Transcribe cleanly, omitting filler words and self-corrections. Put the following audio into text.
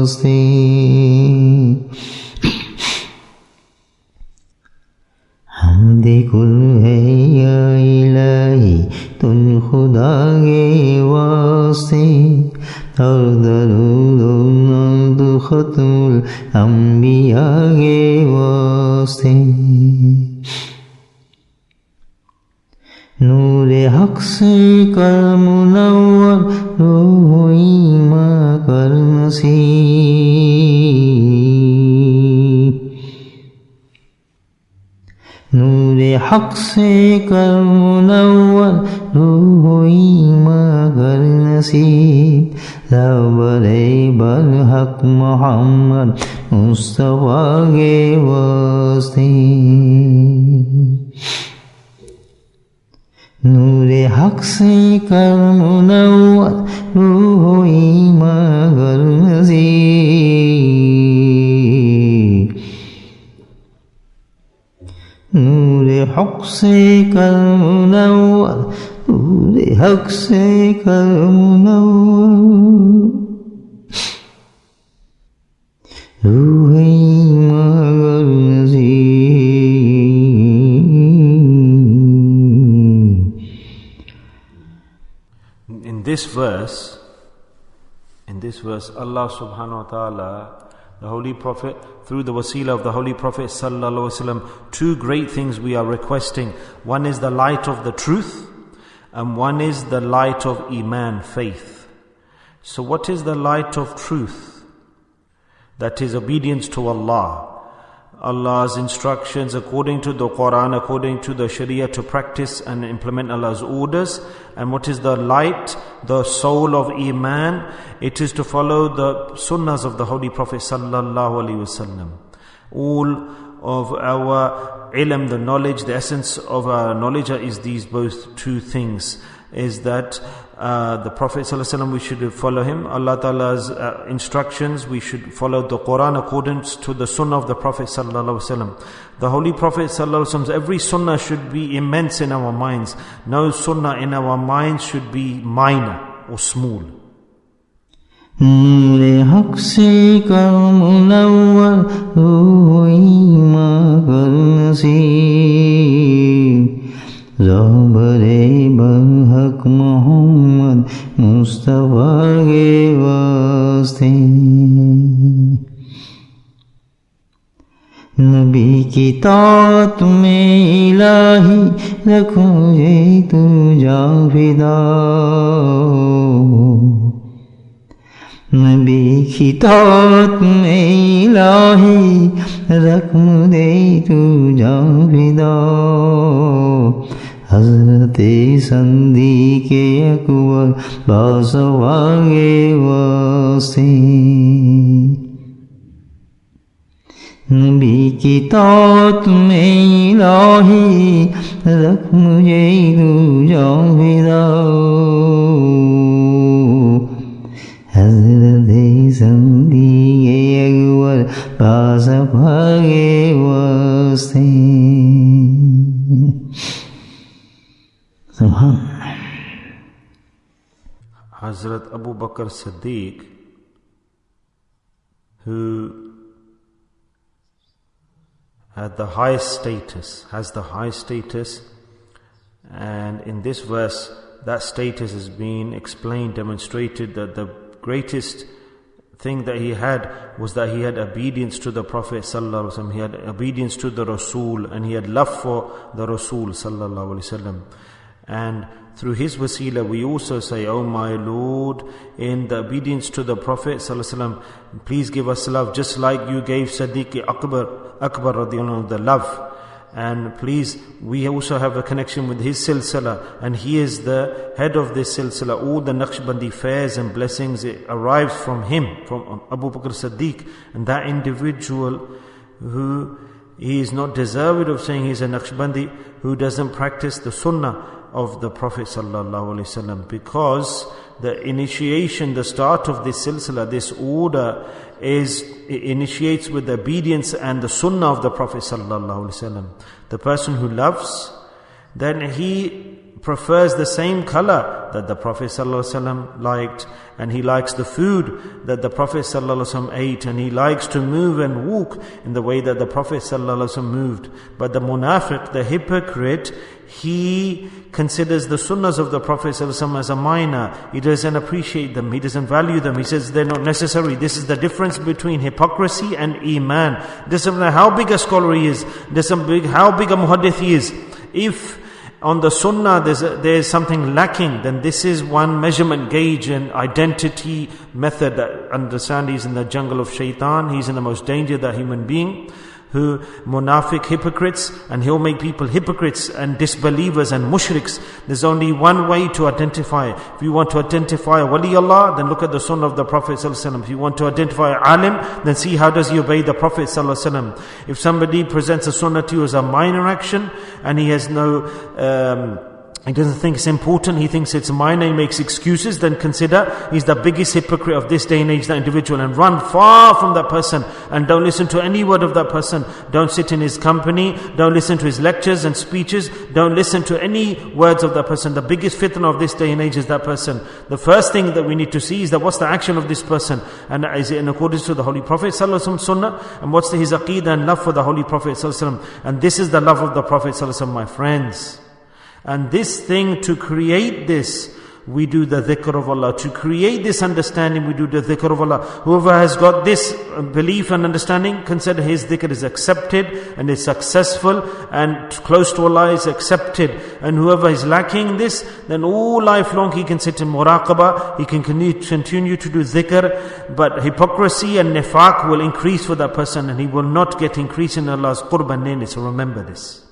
वास्ते हमदे कुल है या इलाही तुल खुदा के वास्ते और दरूद खत्मुल अंबिया के वास्ते नूरे हक से कर मुनव्वर रूह ईमान कर नसीब नूरे हक से कर मुनव्वर रूह ईमान कर नसीब रबरे बरहक मोहम्मद मुस्तफा के वास्ते नूरे हक से कर मुनव्वर रूह ईमान कर नसीब नूरे हक से कर मुनव्वर नूरे हक से कर मुनव्वर रूह ईमान कर नसीब In this verse, Allah subhanahu wa ta'ala, the Holy Prophet, through the wasila of the Holy Prophet sallallahu alaihi wasallam, two great things we are requesting. One is the light of the truth, and one is the light of Iman, faith. So what is the light of truth? That is obedience to Allah. Allah's instructions according to the Quran, according to the Sharia, to practice and implement Allah's orders. And what is the light, the soul of Iman? It is to follow the sunnahs of the Holy Prophet sallallahu alaihi wasallam. All of our ilm, the knowledge, the essence of our knowledge is these both two things. Is that the Prophet ﷺ, we should follow him. Allah Ta'ala's instructions, we should follow the Quran accordance to the Sunnah of the Prophet ﷺ. The Holy Prophet ﷺ, every Sunnah should be immense in our minds. No Sunnah in our minds should be minor or small. नूरे हक से कर मुनव्वर रूह ईमान कर नसीब रबरे बरहक मोहम्मद मुस्तफा के वास्ते नबी की तात में इलाही रख मुझे तू जाविदा नबी की तात में इलाही रख मुझे तू जाविदा हज़रत संदी के अकबर बासवा के वास्ते नबी की तात में इलाही रख मुझे तू जाविदा हज़रत संदी के अकबर बासवा के वास्ते Hazrat Abu Bakr Siddiq, who had the highest status, has the highest status, and in this verse that status is being explained, demonstrated, that the greatest thing that he had was that he had obedience to the Prophet sallallahu alaihi wasallam, he had obedience to the Rasul, and he had love for the Rasul sallallahu alaihi wasallam. And through his wasila we also say, oh my Lord, in the obedience to the Prophet sallallahu alaihi wasallam, please give us love just like you gave Siddiq Akbar radiyallahu anhu the love. And please, we also have a connection with his silsila, and he is the head of this silsila. All the Naqshbandi fairs and blessings, it arrives from him, from Abu Bakr Siddiq. And that individual who he is not deserved of saying he's a Naqshbandi, who doesn't practice the sunnah of the Prophet sallallahu alaihi wasallam, because the initiation, the start of this silsila, this order initiates with the obedience and the sunnah of the Prophet sallallahu alaihi wasallam. The person who loves, then he prefers the same color that the Prophet ﷺ liked, and he likes the food that the Prophet ﷺ ate, and he likes to move and walk in the way that the Prophet ﷺ moved. But the munafiq, the hypocrite, he considers the sunnahs of the Prophet ﷺ as a minor. He doesn't appreciate them, he doesn't value them, he says they're not necessary. This is the difference between hypocrisy and iman. Doesn't matter how big a scholar he is, how big a muhaddith he is, if on the sunnah there's something lacking, then this is one measurement gauge and identity method. Understand, he's in the jungle of shaitan, he's in the most danger, that human being who munafiq, hypocrites, and he'll make people hypocrites and disbelievers and mushriks. There's only one way to identify. If you want to identify a wali Allah, then look at the sunnah of the Prophet ﷺ. If you want to identify an alim, then see how does he obey the Prophet ﷺ. If somebody presents a sunnah to you as a minor action, and he has no he doesn't think it's important, he thinks it's minor, he makes excuses, then consider he's the biggest hypocrite of this day and age, that individual, and run far from that person, and don't listen to any word of that person. Don't sit in his company, don't listen to his lectures and speeches, don't listen to any words of that person. The biggest fitna of this day and age is that person. The first thing that we need to see is that what's the action of this person, and is it in accordance to the Holy Prophet ﷺ sunnah, and what's his aqeedah and love for the Holy Prophet ﷺ. And this is the love of the Prophet ﷺ, my friends. And this thing, to create this, we do the dhikr of Allah. To create this understanding, we do the dhikr of Allah. Whoever has got this belief and understanding, consider his dhikr is accepted and is successful, and close to Allah is accepted. And whoever is lacking this, then all life long he can sit in muraqabah, he can continue to do dhikr, but hypocrisy and nifaq will increase for that person, and he will not get increase in Allah's qurb and nearness. So remember this.